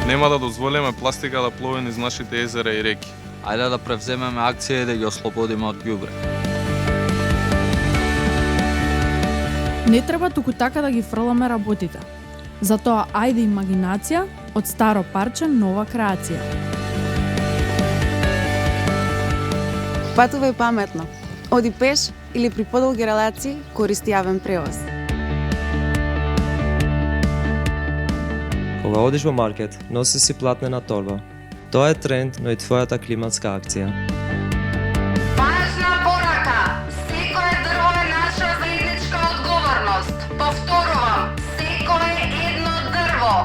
Нема да дозволиме пластика да плови низ нашите езера и реки. Ајде да превземеме акција и да ги ослободиме од ѓубре. Не треба туку така да ги фрламе работите. Затоа ајде имагинација, од старо парче нова креација. Патувај паметно. Оди пеш или при подолги релации користи јавен превоз. Кога одиш во маркет, носи си платнена торба. Тоа е тренд, но и твојата климатска акција. Важна порака! Секое дрво е наша заедничка одговорност. Повторувам, секое едно дрво